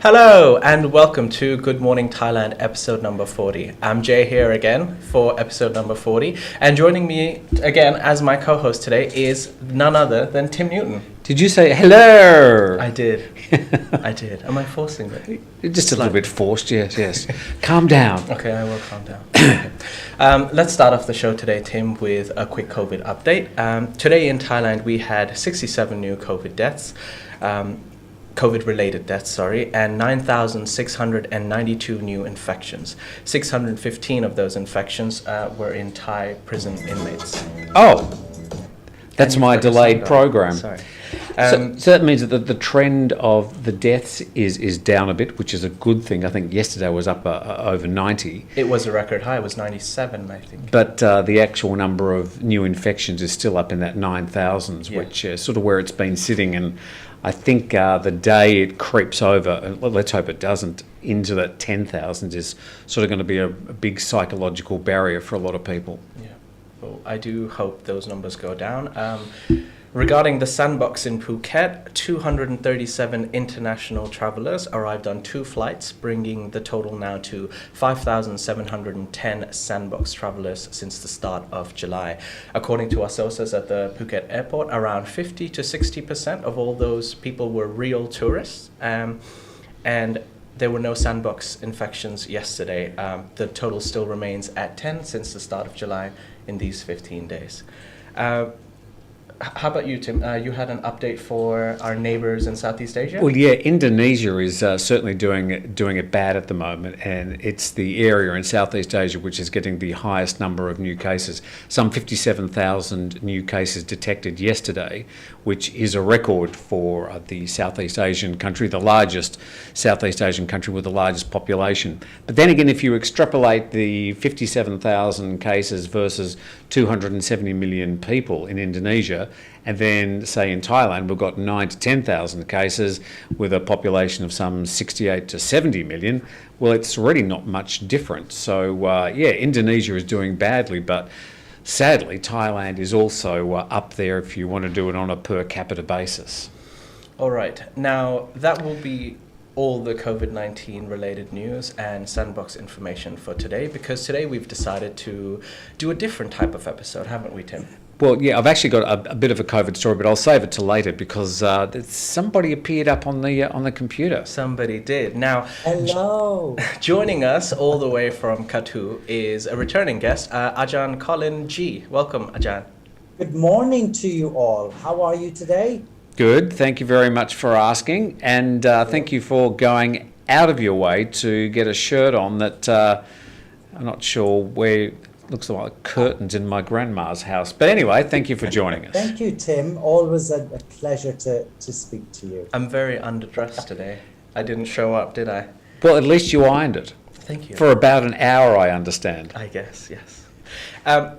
Hello and welcome to Good Morning Thailand episode number 40. I'm Jay here again for episode number 40, and joining me again as my co-host today is none other than Tim Newton. Did you say hello? I did. Am I forcing it? Just a little bit forced, yes. Calm down. Okay, I will calm down. Okay. Let's start off the show today, Tim, with a quick COVID update. Today in Thailand, we had 67 new COVID deaths. COVID-related deaths, and 9,692 new infections. 615 of those infections were in Thai prison inmates. Oh, that's my delayed program. Sorry. So that means that the trend of the deaths is down a bit, which is a good thing. I think yesterday was up over 90. It was a record high. It was 97, I think. But the actual number of new infections is still up in that 9,000s, which is sort of where it's been sitting. And I think the day it creeps over, let's hope it doesn't, into that 10,000 is sort of going to be a big psychological barrier for a lot of people. Yeah, well, I do hope those numbers go down. Regarding the Sandbox in Phuket, 237 international travelers arrived on 2 flights, bringing the total now to 5,710 Sandbox travelers since the start of July. According to our sources at the Phuket airport, around 50 to 60% of all those people were real tourists, and there were no Sandbox infections yesterday. The total still remains at 10 since the start of July in these 15 days. How about you, Tim? You had an update for our neighbors in Southeast Asia? Well, yeah, Indonesia is certainly doing it bad at the moment, and it's the area in Southeast Asia which is getting the highest number of new cases. Some 57,000 new cases detected yesterday, which is a record for the Southeast Asian country, the largest Southeast Asian country with the largest population. But then again, if you extrapolate the 57,000 cases versus 270 million people in Indonesia, and then say in Thailand we've got 9 to 10,000 cases with a population of some 68 to 70 million, well, it's really not much different. So Indonesia is doing badly, but sadly Thailand is also up there if you want to do it on a per capita basis. All right, now that will be all the COVID-19 related news and Sandbox information for today, because today we've decided to do a different type of episode, haven't we, Tim? Well, yeah, I've actually got a bit of a COVID story, but I'll save it to later because somebody appeared up on the computer. Somebody did. Now, hello. Joining us all the way from Katu is a returning guest, Ajarn Colin G. Welcome, Ajarn. Good morning to you all. How are you today? Good. Thank you very much for asking, and thank you for going out of your way to get a shirt on that I'm not sure where. Looks like curtains in my grandma's house. But anyway, thank you for joining us. Thank you, Tim. Always a pleasure to speak to you. I'm very underdressed today. I didn't show up, did I? Well, at least you ironed it. Thank you. For about an hour, I understand. I guess, yes.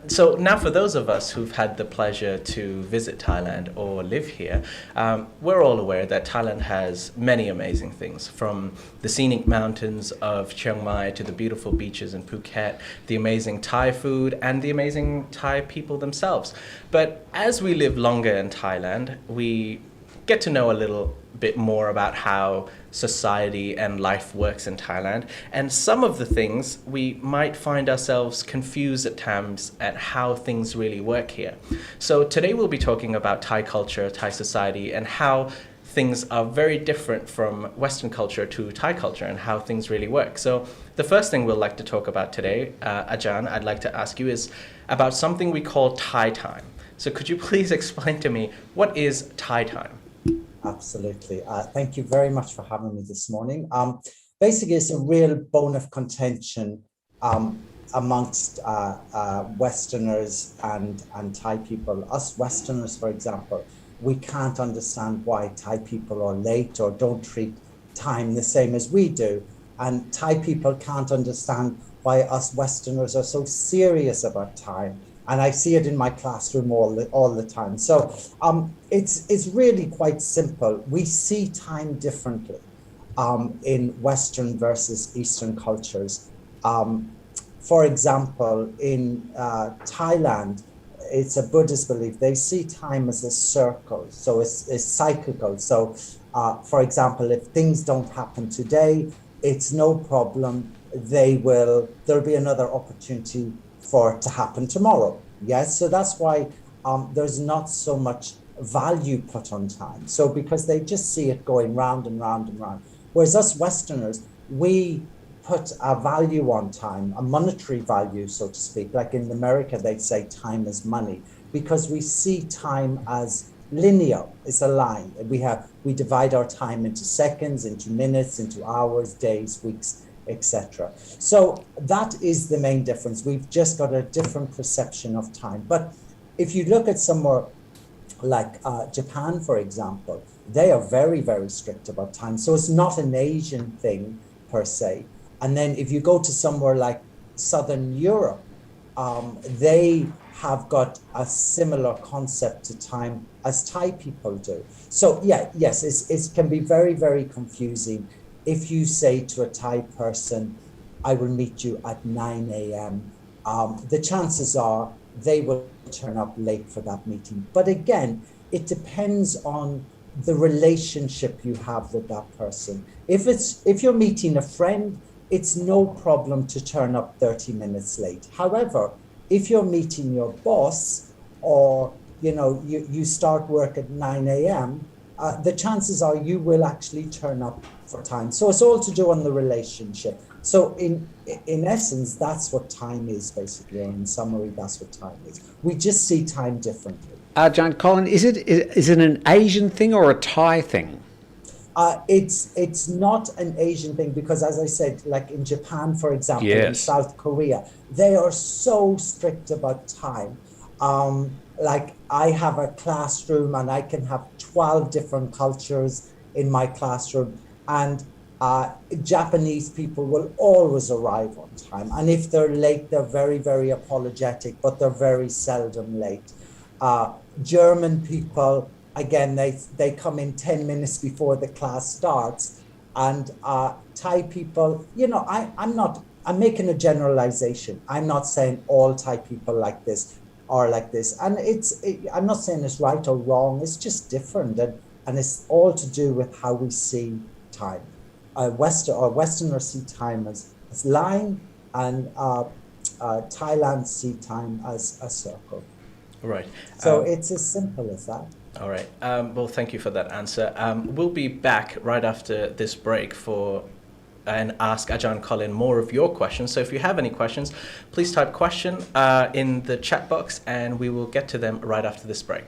So now for those of us who've had the pleasure to visit Thailand or live here, we're all aware that Thailand has many amazing things, from the scenic mountains of Chiang Mai to the beautiful beaches in Phuket, the amazing Thai food, and the amazing Thai people themselves. But as we live longer in Thailand, we get to know a little bit more about how society and life works in Thailand, and some of the things we might find ourselves confused at times at how things really work here. So today we'll be talking about Thai culture, Thai society, and how things are very different from Western culture to Thai culture and how things really work. So the first thing we'll like to talk about today, Ajarn, I'd like to ask you, is about something we call Thai time. So could you please explain to me, what is Thai time? Absolutely. Thank you very much for having me this morning. Basically, it's a real bone of contention amongst Westerners and Thai people. Us Westerners, for example, we can't understand why Thai people are late or don't treat time the same as we do. And Thai people can't understand why us Westerners are so serious about time. And I see it in my classroom all the time. So it's really quite simple. We see time differently in Western versus Eastern cultures. For example, in Thailand, it's a Buddhist belief. They see time as a circle, so it's cyclical. So For example, if things don't happen today, it's no problem. There'll be another opportunity for it to happen tomorrow. Yes, so that's why there's not so much value put on time. So because they just see it going round and round and round. Whereas us Westerners, we put a value on time, a monetary value, so to speak. Like in America, they say time is money, because we see time as linear. It's a line. We divide our time into seconds, into minutes, into hours, days, weeks, etc. So that is the main difference. We've just got a different perception of time. But if you look at somewhere like Japan, for example, they are very, very strict about time. So it's not an Asian thing per se. And then if you go to somewhere like Southern Europe, they have got a similar concept to time as Thai people do. So yes, it can be very, very confusing if you say to a Thai person, I will meet you at 9 a.m. The chances are they will turn up late for that meeting. But again, it depends on the relationship you have with that person. If you're meeting a friend, it's no problem to turn up 30 minutes late. However, if you're meeting your boss, or you start work at 9 a.m., the chances are you will actually turn up for time. So it's all to do on the relationship. So in essence, that's what time is, basically, or in summary, that's what time is. We just see time differently. Ajarn Colin, is it an Asian thing or a Thai thing? It's not an Asian thing, because, as I said, like in Japan, for example, in South Korea, they are so strict about time. Like I have a classroom and I can have 12 different cultures in my classroom, and Japanese people will always arrive on time. And if they're late, they're very, very apologetic, but they're very seldom late. German people, again, they come in 10 minutes before the class starts. And Thai people, I'm making a generalization. I'm not saying all Thai people like this are like this. And I'm not saying it's right or wrong. It's just different. And it's all to do with how we see time. Westerners see time as line, and Thailand see time as a circle. Right. So it's as simple as that. All right. Well, thank you for that answer. We'll be back right after this break and ask Ajarn Colin more of your questions. So if you have any questions, please type question in the chat box, and we will get to them right after this break.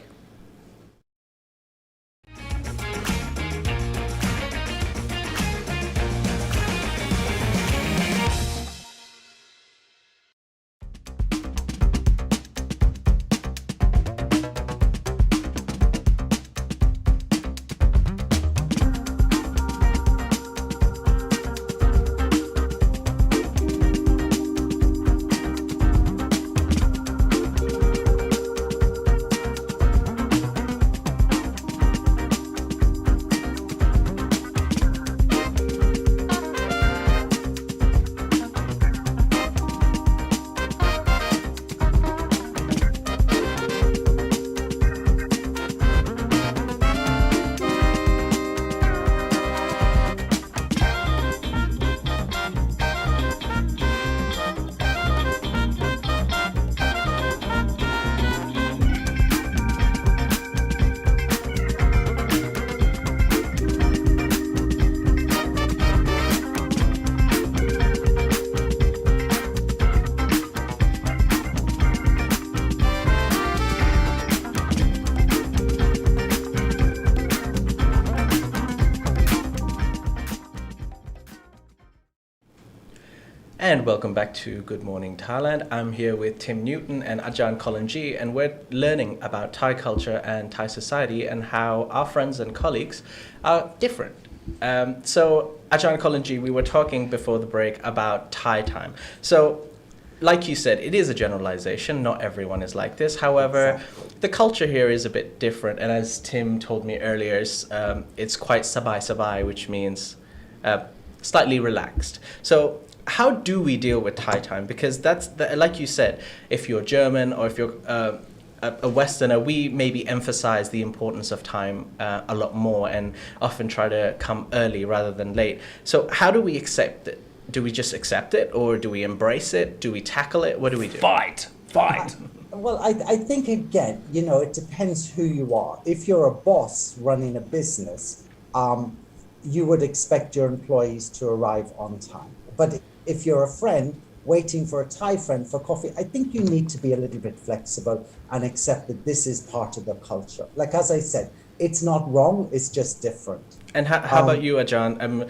And welcome back to Good Morning Thailand. I'm here with Tim Newton and Ajarn Colin G, and we're learning about Thai culture and Thai society and how our friends and colleagues are different. So Ajarn Colin G, we were talking before the break about Thai time. So like you said, it is a generalization. Not everyone is like this. However, the culture here is a bit different. And as Tim told me earlier, it's quite sabai, which means slightly relaxed. So how do we deal with Thai time? Because that's like you said, if you're German or if you're a Westerner, we maybe emphasize the importance of time a lot more and often try to come early rather than late. So how do we accept it? Do we just accept it, or do we embrace it? Do we tackle it? What do we do? Fight. Well, I think, again, it depends who you are. If you're a boss running a business, you would expect your employees to arrive on time. But if you're a friend waiting for a Thai friend for coffee, I think you need to be a little bit flexible and accept that this is part of the culture. Like, as I said, it's not wrong, it's just different. And how about you, Ajarn?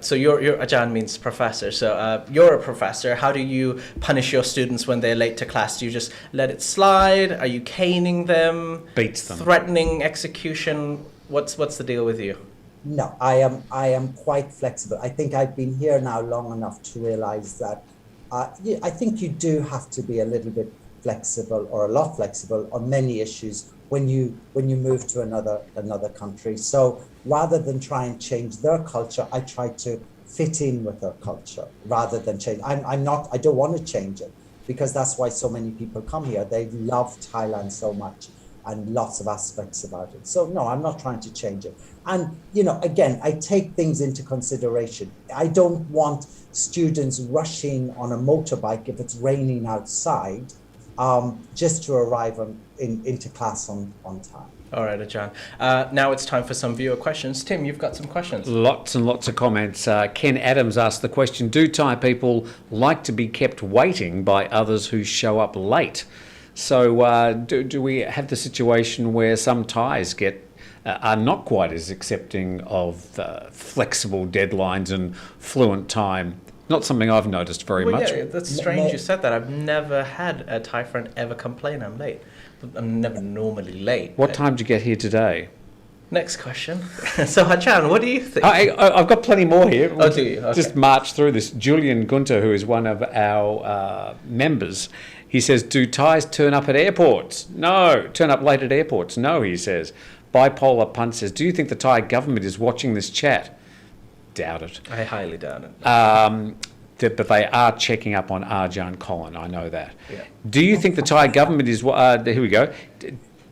So your Ajarn means professor. So you're a professor. How do you punish your students when they're late to class? Do you just let it slide? Are you caning them? Beats them. Threatening execution? What's the deal with you? No, I am quite flexible. I think I've been here now long enough to realize that I think you do have to be a little bit flexible, or a lot flexible, on many issues when you move to another country. So rather than try and change their culture, I try to fit in with their culture rather than change. I don't want to change it, because that's why so many people come here. They love Thailand so much and lots of aspects about it. So no, I'm not trying to change it. And, again, I take things into consideration. I don't want students rushing on a motorbike if it's raining outside, just to arrive into class on time. All right, Ajarn. Now it's time for some viewer questions. Tim, you've got some questions. Lots and lots of comments. Ken Adams asked the question, do Thai people like to be kept waiting by others who show up late? So do we have the situation where some Thais are not quite as accepting of flexible deadlines and fluent time? Not something I've noticed very much. Yeah, that's strange you said that. I've never had a Thai friend ever complain I'm late. I'm never normally late. What time did you get here today? Next question. So, Ajarn, what do you think? I've got plenty more here. Oh, do you? Okay. Just march through this. Julian Gunter, who is one of our members, he says, do Thais turn up at airports? No. Turn up late at airports? No, he says. Bipolar Punt says, do you think the Thai government is watching this chat? Doubt it. I highly doubt it. But they are checking up on Ajarn Colin, I know that. Yeah. Do you think the Thai government is... here we go.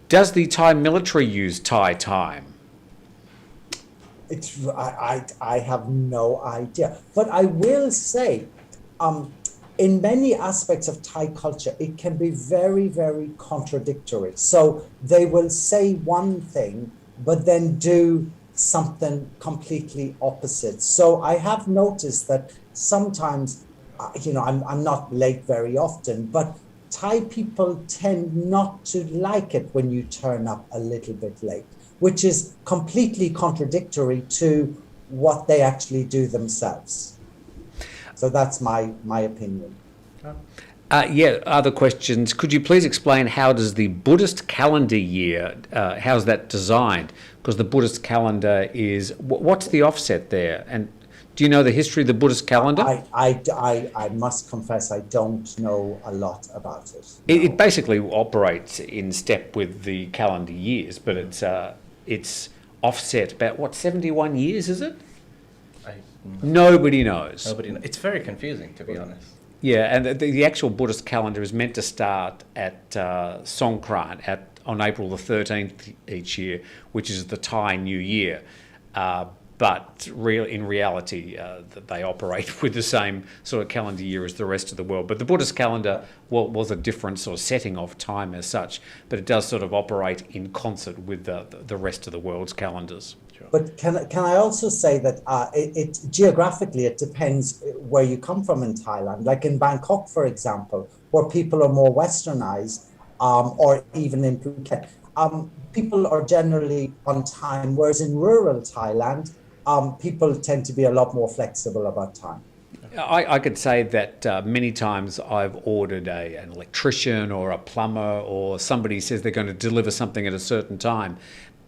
Does the Thai military use Thai time? I have no idea. But I will say, in many aspects of Thai culture, it can be very, very contradictory. So they will say one thing, but then do something completely opposite. So I have noticed that sometimes, I'm not late very often, but Thai people tend not to like it when you turn up a little bit late, which is completely contradictory to what they actually do themselves. So that's my opinion. Other questions. Could you please explain how does the Buddhist calendar year, how's that designed? Because the Buddhist calendar is, what's the offset there? And do you know the history of the Buddhist calendar? I must confess I don't know a lot about it. No. It basically operates in step with the calendar years, but it's offset about, 71 years, is it? Nobody knows. It's very confusing, to be honest. Yeah, and the actual Buddhist calendar is meant to start at Songkran on April the 13th each year, which is the Thai New Year. But in reality, they operate with the same sort of calendar year as the rest of the world. But the Buddhist calendar was a different sort of setting of time as such, but it does sort of operate in concert with the rest of the world's calendars. Sure. But can I also say that it geographically, it depends where you come from in Thailand. Like in Bangkok, for example, where people are more westernized, or even in Phuket, people are generally on time, whereas in rural Thailand, people tend to be a lot more flexible about time. I could say that many times I've ordered an electrician or a plumber, or somebody says they're going to deliver something at a certain time.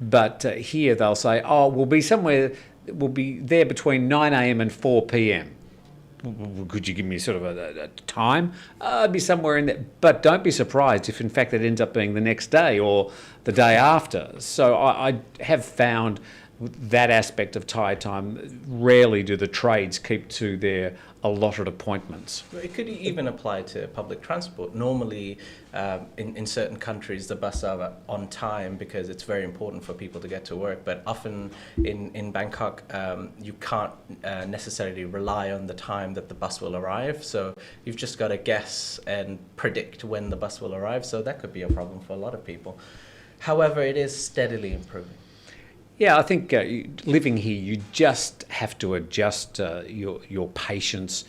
But here they'll say, we'll be there between 9 a.m. and 4 p.m. Could you give me sort of a time? I'd be somewhere in there. But don't be surprised if in fact it ends up being the next day or the day after. So I have found that aspect of Thai time, rarely do the trades keep to their allotted appointments. It could even apply to public transport. Normally, in certain countries, the buses are on time because it's very important for people to get to work. But often in Bangkok, you can't necessarily rely on the time that the bus will arrive. So you've just got to guess and predict when the bus will arrive. So that could be a problem for a lot of people. However, it is steadily improving. Yeah, I think living here, you just have to adjust your patience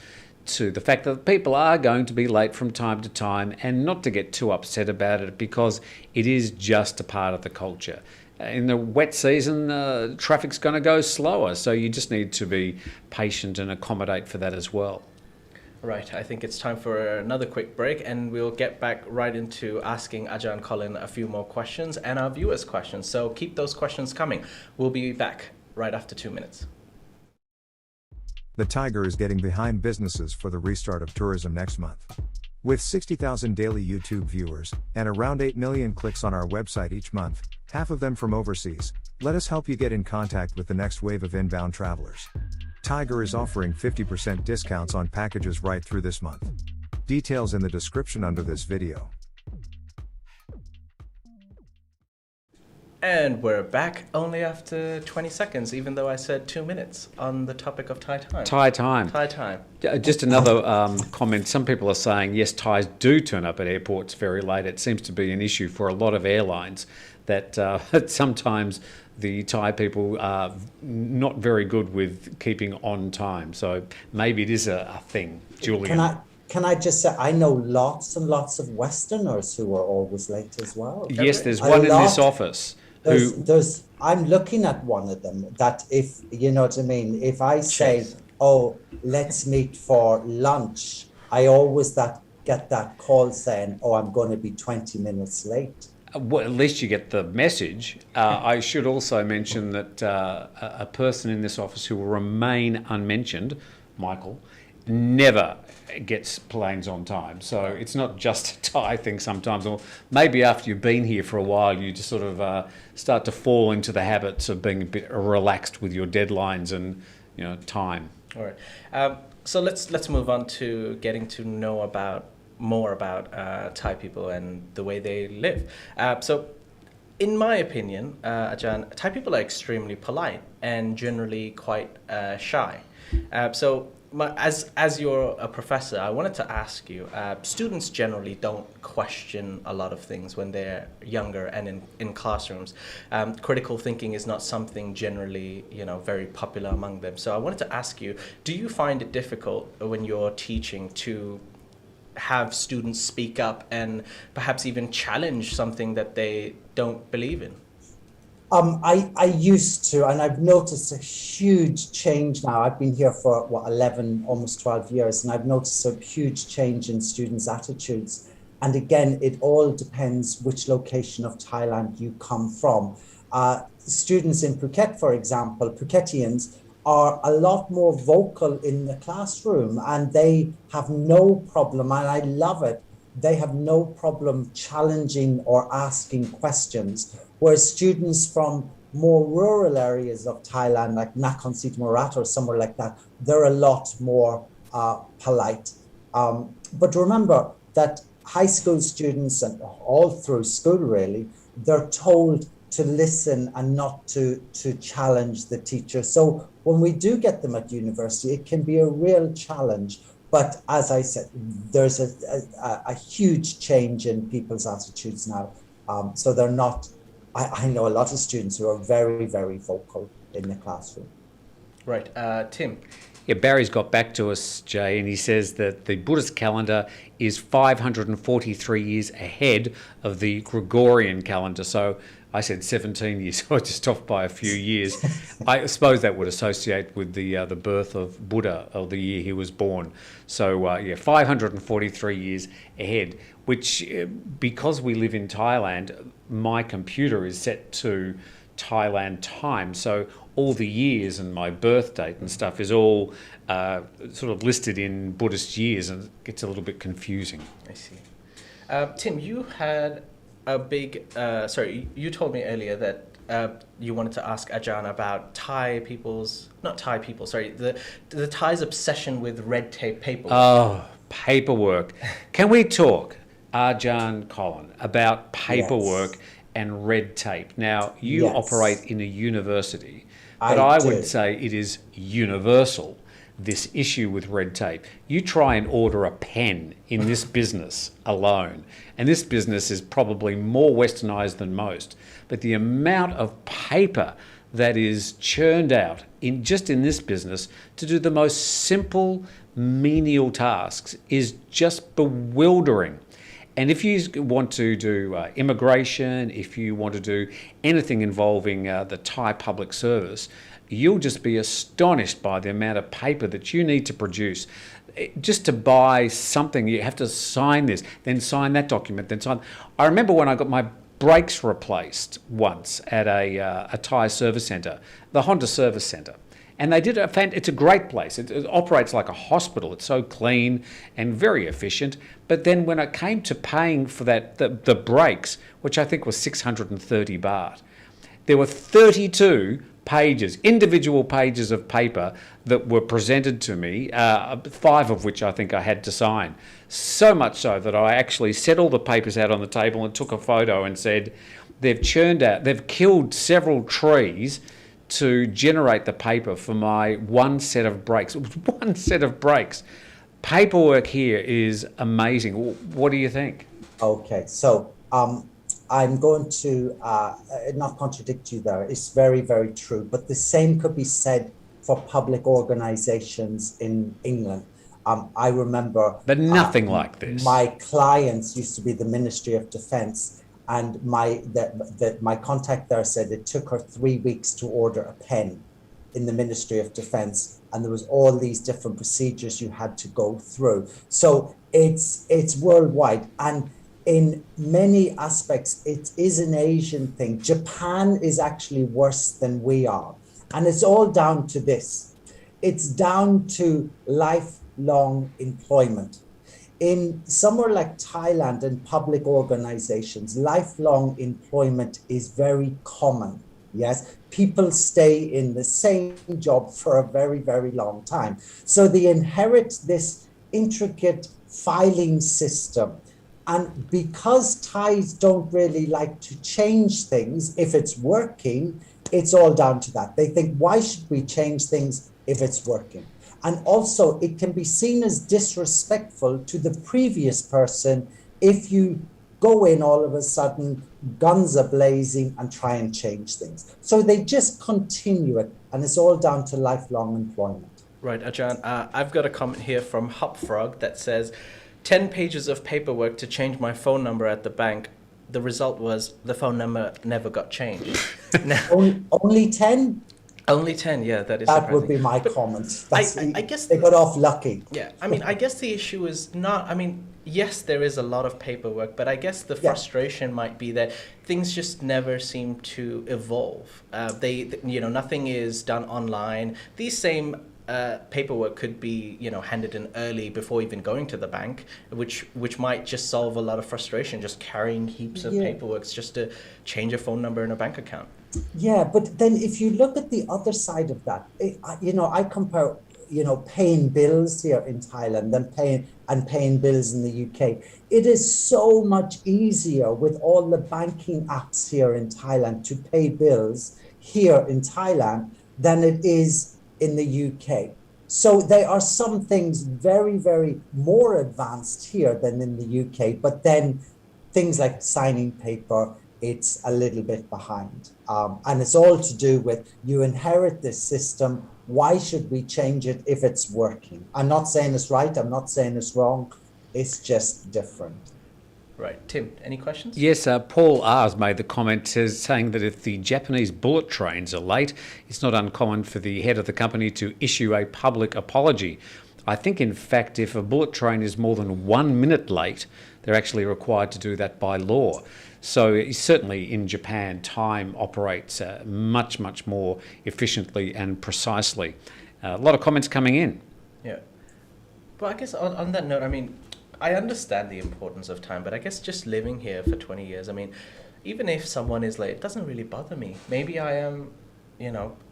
to the fact that people are going to be late from time to time, and not to get too upset about it, because it is just a part of the culture. In the wet season, traffic's going to go slower, so you just need to be patient and accommodate for that as well. Right, I think it's time for another quick break, and we'll get back right into asking Ajarn Colin a few more questions and our viewers' questions. So keep those questions coming. We'll be back right after 2 minutes. The Thaiger is getting behind businesses for the restart of tourism next month. With 60,000 daily YouTube viewers and around 8 million clicks on our website each month, half of them from overseas, let us help you get in contact with the next wave of inbound travelers. Thaiger is offering 50% discounts on packages right through this month. Details in the description under this video. And we're back only after 20 seconds, even though I said 2 minutes on the topic of Thai time. Thai time. Thai time. Just another comment. Some people are saying, yes, Thais do turn up at airports very late. It seems to be an issue for a lot of airlines that sometimes the Thai people are not very good with keeping on time. So maybe it is a thing. Julian. Can I just say, I know lots and lots of Westerners who are always late as well. Yes, there's one in this office. I'm looking at one of them that, if you know what I mean, if I say, oh, let's meet for lunch, I always get that call saying, oh, I'm going to be 20 minutes late. Well, at least you get the message. I should also mention that a person in this office who will remain unmentioned, Michael, never gets planes on time. So it's not just a Thai thing sometimes, or maybe after you've been here for a while, you just sort of start to fall into the habits of being a bit relaxed with your deadlines and time. All right. So let's move on to getting to know more about Thai people and the way they live. So in my opinion, Ajarn, Thai people are extremely polite and generally quite shy. As you're a professor, I wanted to ask you, students generally don't question a lot of things when they're younger and in classrooms. Critical thinking is not something generally, very popular among them. So I wanted to ask you, do you find it difficult when you're teaching to have students speak up and perhaps even challenge something that they don't believe in? I used to, and I've noticed a huge change now. I've been here for 11, almost 12 years, and I've noticed a huge change in students' attitudes. And again, it all depends which location of Thailand you come from. Students in Phuket, for example, Phuketians, are a lot more vocal in the classroom, and they have no problem, and I love it, they have no problem challenging or asking questions, whereas students from more rural areas of Thailand, like Nakhon Si Thammarat or somewhere like that, they're a lot more polite. But remember that high school students, and all through school really, they're told to listen and not to challenge the teacher. So when we do get them at university, it can be a real challenge. But as I said, there's a huge change in people's attitudes now. So they're not, I know a lot of students who are very, very vocal in the classroom. Right. Tim? Yeah, Barry's got back to us, Jay, and he says that the Buddhist calendar is 543 years ahead of the Gregorian calendar. So I said 17 years, so I just off by a few years. I suppose that would associate with the birth of Buddha, or the year he was born. So 543 years ahead, which, because we live in Thailand, my computer is set to Thailand time. So all the years and my birth date and stuff is all sort of listed in Buddhist years, and it gets a little bit confusing. I see. Tim, you had a big, you told me earlier that you wanted to ask Ajarn about the Thai's obsession with red tape paperwork. Oh, paperwork. Can we talk, Ajarn Colin, about paperwork Yes. and red tape? Now, you Yes. operate in a university, but I I do. would say it is universal, this issue with red tape. You try and order a pen in this business alone, and this business is probably more westernized than most, but the amount of paper that is churned out in this business to do the most simple menial tasks is just bewildering. And if you want to do immigration, if you want to do anything involving the Thai public service, you'll just be astonished by the amount of paper that you need to produce. Just to buy something, you have to sign this, then sign that document, then sign. I remember when I got my brakes replaced once at a Thai service centre, the Honda Service Centre. And they did it's a great place. It operates like a hospital. It's so clean and very efficient. But then when it came to paying for the brakes, which I think was 630 baht, there were 32 pages, individual pages of paper that were presented to me, 5 of which I think I had to sign. So much so that I actually set all the papers out on the table and took a photo and said, they've killed several trees to generate the paper for my one set of brakes. It was one set of brakes. Paperwork here is amazing. What do you think? Okay, so I'm going to not contradict you there. It's very, very true. But the same could be said for public organizations in England. I remember... But nothing like this. My clients used to be the Ministry of Defense, and my contact there said it took her 3 weeks to order a pen in the Ministry of Defense, and there was all these different procedures you had to go through. So it's worldwide, and in many aspects, it is an Asian thing. Japan is actually worse than we are, and it's all down to this. It's down to lifelong employment. In somewhere like Thailand and public organizations, lifelong employment is very common. Yes, people stay in the same job for a very, very long time. So they inherit this intricate filing system. And because Thais don't really like to change things, if it's working, it's all down to that. They think, why should we change things if it's working? And also, it can be seen as disrespectful to the previous person if you go in all of a sudden, guns are blazing, and try and change things. So they just continue it, and it's all down to lifelong employment. Right, Ajarn. I've got a comment here from Hopfrog that says, 10 pages of paperwork to change my phone number at the bank. The result was the phone number never got changed. Only 10? Only 10, yeah, that is That surprising. would be my comment. I guess they got off lucky. Yeah, I mean, I guess the issue is not, I mean, yes, there is a lot of paperwork, but I guess the frustration might be that things just never seem to evolve. Nothing is done online. These same paperwork could be, handed in early before even going to the bank, which might just solve a lot of frustration, just carrying heaps of paperwork just to change a phone number in a bank account. Yeah, but then if you look at the other side of that, I compare, paying bills here in Thailand and paying bills in the UK. It is so much easier with all the banking apps here in Thailand to pay bills here in Thailand than it is in the UK. So there are some things very, very more advanced here than in the UK, but then things like signing paper, it's a little bit behind. And it's all to do with you inherit this system. Why should we change it if it's working? I'm not saying it's right. I'm not saying it's wrong. It's just different. Right. Tim, any questions? Yes, Paul R. has made the comment saying that if the Japanese bullet trains are late, it's not uncommon for the head of the company to issue a public apology. I think, in fact, if a bullet train is more than 1 minute late, they're actually required to do that by law. So certainly in Japan, time operates much, much more efficiently and precisely. A lot of comments coming in. Yeah. But I guess on that note, I mean, I understand the importance of time, but I guess just living here for 20 years, I mean, even if someone is late, it doesn't really bother me. Maybe I am,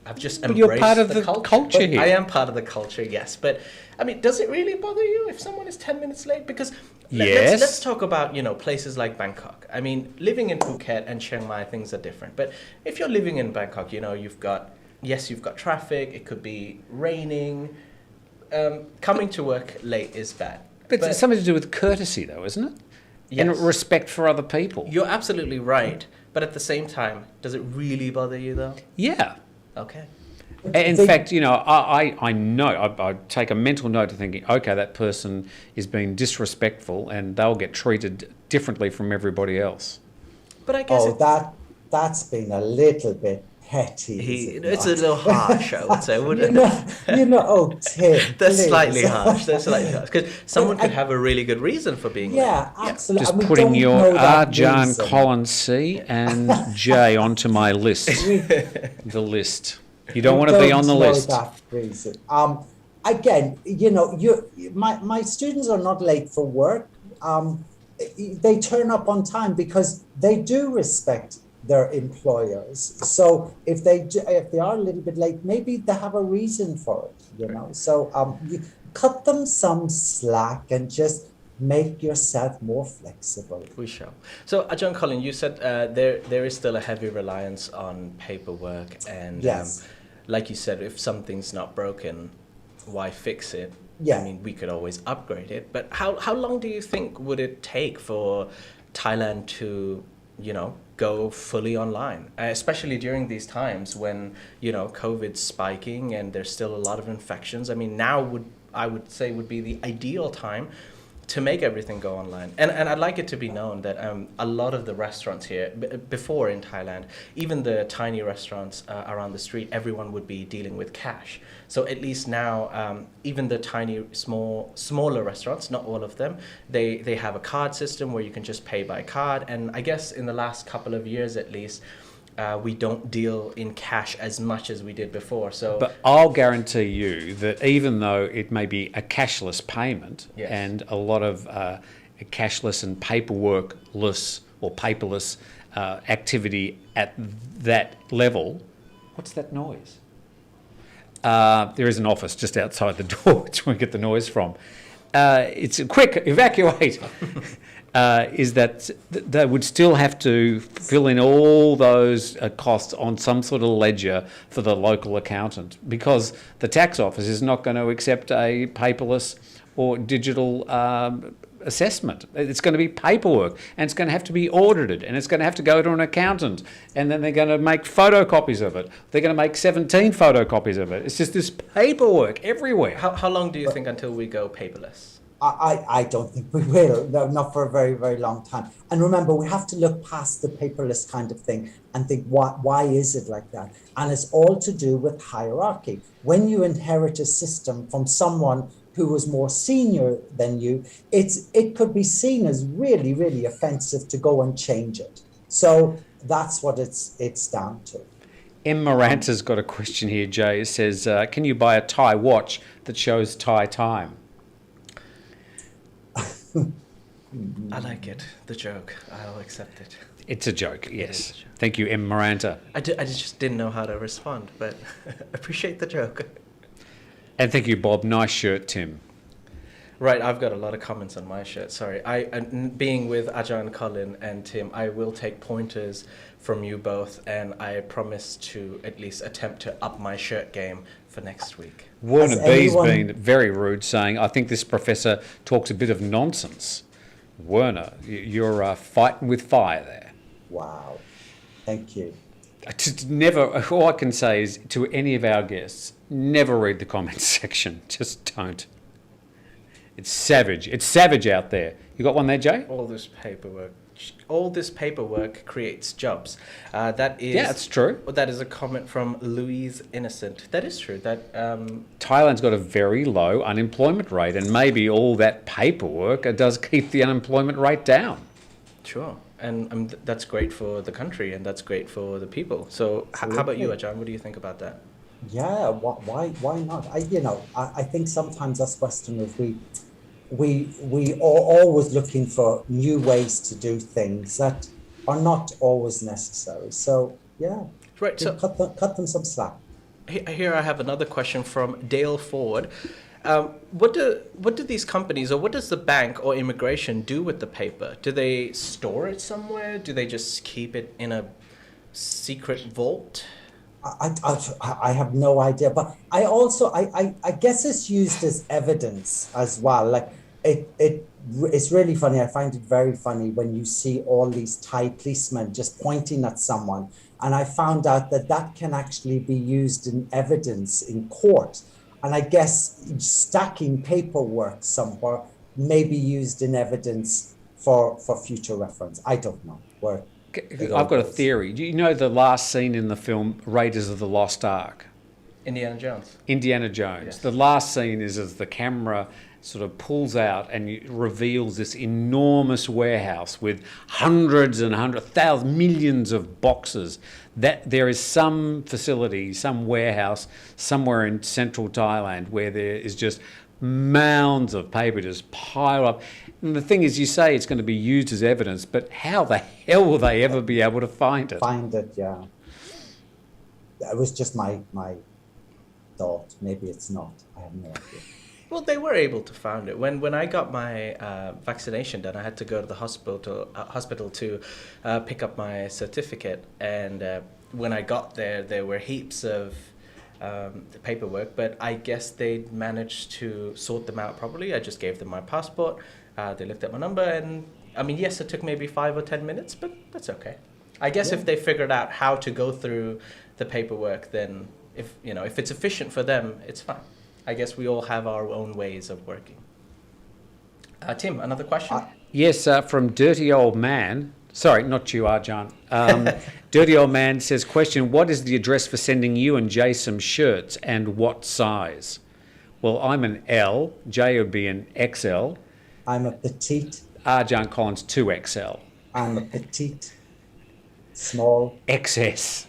I've just But embraced you're part of the the culture here. I am part of the culture, yes. But I mean, does it really bother you if someone is 10 minutes late? Because Yes. let's talk about, places like Bangkok. I mean, living in Phuket and Chiang Mai, things are different. But if you're living in Bangkok, you've got traffic, it could be raining. Coming to work late is bad. But it's something to do with courtesy, though, isn't it? Yes. And respect for other people. You're absolutely right. But at the same time, does it really bother you, though? Yeah. Okay. In fact, I know, I take a mental note of thinking, okay, that person is being disrespectful and they'll get treated differently from everybody else. But I guess that's been a little bit petty. It's a little harsh, I would say, wouldn't it? Tim. That's slightly harsh. Because someone could have a really good reason for being late. Absolutely. Just putting your Ajarn Colin C and J onto my list. The list. You don't want to be on the list. That reason. Again, my students are not late for work. They turn up on time because they do respect their employers. So if they are a little bit late, maybe they have a reason for it. So you cut them some slack and just make yourself more flexible. We shall. So Ajarn Colin, you said there is still a heavy reliance on paperwork, and yes. Like you said, if something's not broken, why fix it? Yeah. I mean, we could always upgrade it. But how long do you think would it take for Thailand to, go fully online, especially during these times when, COVID's spiking and there's still a lot of infections? I mean, now I would say would be the ideal time to make everything go online. And I'd like it to be known that a lot of the restaurants here, before in Thailand, even the tiny restaurants around the street, everyone would be dealing with cash. So at least now, even the tiny, smaller restaurants, not all of them, they have a card system where you can just pay by card. And I guess in the last couple of years at least, we don't deal in cash as much as we did before. But I'll guarantee you that even though it may be a cashless payment, yes, and a lot of cashless and paperworkless or paperless activity at that level, what's that noise? There is an office just outside the door, which we get the noise from. It's a quick evacuate. Is that they would still have to fill in all those costs on some sort of ledger for the local accountant, because the tax office is not going to accept a paperless or digital assessment. It's going to be paperwork, and it's going to have to be audited, and it's going to have to go to an accountant, and then they're going to make photocopies of it. They're going to make 17 photocopies of it. It's just this paperwork everywhere. How long do you think until we go paperless? I don't think we will, no, not for a very, very long time. And remember, we have to look past the paperless kind of thing and think, why is it like that? And it's all to do with hierarchy. When you inherit a system from someone who was more senior than you, it could be seen as really, really offensive to go and change it. So that's what it's down to. M. Miranta's got a question here, Jay. It says, can you buy a Thai watch that shows Thai time? I like it. The joke. I'll accept it. It's a joke, yes. It is a joke. Thank you, M. Miranta. I just didn't know how to respond, but appreciate the joke. And thank you, Bob. Nice shirt, Tim. Right, I've got a lot of comments on my shirt. Sorry. Being with Ajarn Colin and Tim, I will take pointers from you both, and I promise to at least attempt to up my shirt game for next week. Werner B's been very rude, saying, I think this professor talks a bit of nonsense. Werner, you're fighting with fire there. Wow. Thank you. Never, all I can say is to any of our guests, never read the comments section. Just don't. It's savage. It's savage out there. You got one there, Jay? All this paperwork creates jobs. That is, yeah, that's true. That is a comment from Louise Innocent. That is true. That Thailand's got a very low unemployment rate, and maybe all that paperwork does keep the unemployment rate down. Sure, and that's great for the country, and that's great for the people. So, how about you, Ajarn? What do you think about that? Yeah, why not? I think sometimes us Westerners, we are always looking for new ways to do things that are not always necessary. So yeah, Right. So cut them some slack. here I have another question from Dale Ford. What do these companies, or what does the bank or immigration do with the paper? Do they store it somewhere? Do they just keep it in a secret vault? I have no idea, but I guess it's used as evidence as well. Like it's really funny. I find it very funny when you see all these Thai policemen just pointing at someone, and I found out that that can actually be used in evidence in court. And I guess stacking paperwork somewhere may be used in evidence for future reference. I don't know where. I've got a theory. Do you know the last scene in the film Raiders of the Lost Ark? Indiana Jones. Indiana Jones. Yes. The last scene is as the camera sort of pulls out and reveals this enormous warehouse with hundreds and hundreds, thousands, millions of boxes. That there is some facility, some warehouse somewhere in central Thailand where there is just mounds of paper just piled up. And the thing is, you say it's going to be used as evidence, but how the hell will they ever be able to find it? Yeah. It was just my thought. Maybe it's not. I have no idea. Well, they were able to find it. When I got my vaccination done, I had to go to the hospital to pick up my certificate. And when I got there were heaps of the paperwork, but I guess they managed to sort them out properly. I just gave them my passport. They looked at my number, and I mean, yes, it took maybe 5 or 10 minutes, but that's okay. I guess if they figured out how to go through the paperwork, then if it's efficient for them, it's fine. I guess we all have our own ways of working. Tim, another question? Yes, from Dirty Old Man. Sorry, not you, Ajarn. Dirty Old Man says, question, what is the address for sending you and Jay some shirts, and what size? Well, I'm an L. Jay would be an XL. I'm a petite. Ajarn Colin's 2XL. I'm a petite. Small. XS.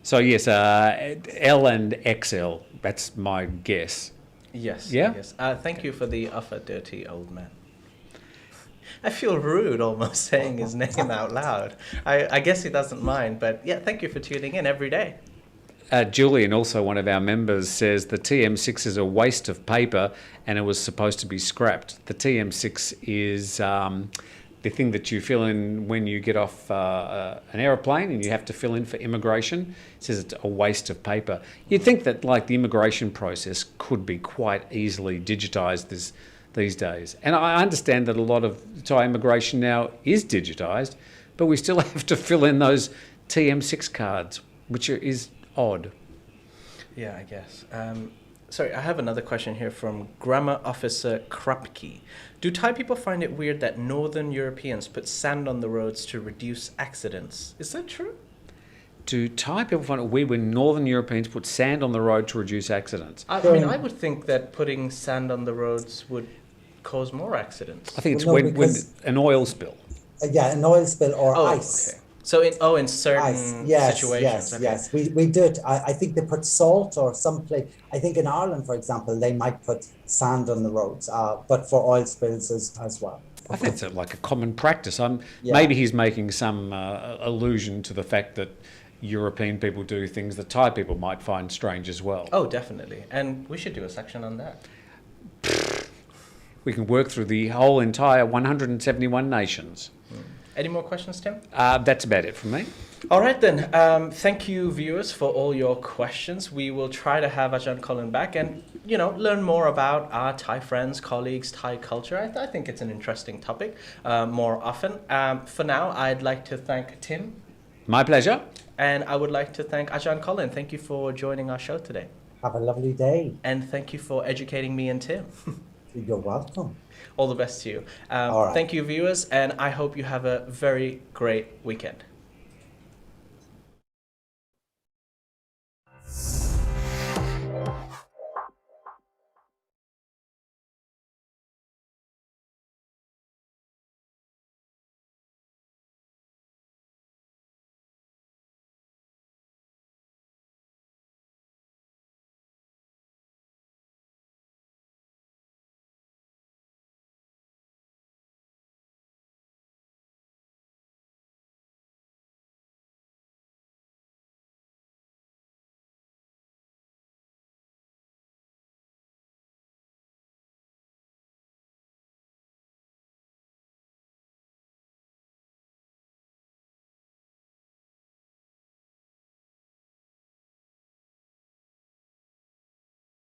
So yes, L and XL. That's my guess. Yes. Yeah? Yes. Thank you for the offer, Dirty Old Man. I feel rude almost saying his name out loud. I guess he doesn't mind, but yeah, thank you for tuning in every day. Julian, also one of our members, says the TM6 is a waste of paper and it was supposed to be scrapped. The TM6 is the thing that you fill in when you get off an aeroplane and you have to fill in for immigration. It says it's a waste of paper. You'd think that like the immigration process could be quite easily digitised these days. And I understand that a lot of Thai immigration now is digitised, but we still have to fill in those TM6 cards, which is odd. Yeah, I guess. Sorry, I have another question here from Grammar Officer Krupke. Do Thai people find it weird that Northern Europeans put sand on the roads to reduce accidents? Is that true? Do Thai people find it weird when Northern Europeans put sand on the road to reduce accidents? I mean, I would think that putting sand on the roads would cause more accidents. I think it's when an oil spill. Yeah, an oil spill or ice. Okay. So in certain situations. Yes, we do it. I think they put salt or someplace. I think in Ireland, for example, they might put sand on the roads, but for oil spills as well. I think it's like a common practice. Maybe he's making some allusion to the fact that European people do things that Thai people might find strange as well. Oh, definitely. And we should do a section on that. We can work through the whole entire 171 nations. Any more questions, Tim? That's about it from me. All right, then. Thank you, viewers, for all your questions. We will try to have Ajarn Colin back and, learn more about our Thai friends, colleagues, Thai culture. I think it's an interesting topic more often. For now, I'd like to thank Tim. My pleasure. And I would like to thank Ajarn Colin. Thank you for joining our show today. Have a lovely day. And thank you for educating me and Tim. You're welcome. All the best to you. All right. Thank you, viewers, and I hope you have a very great weekend.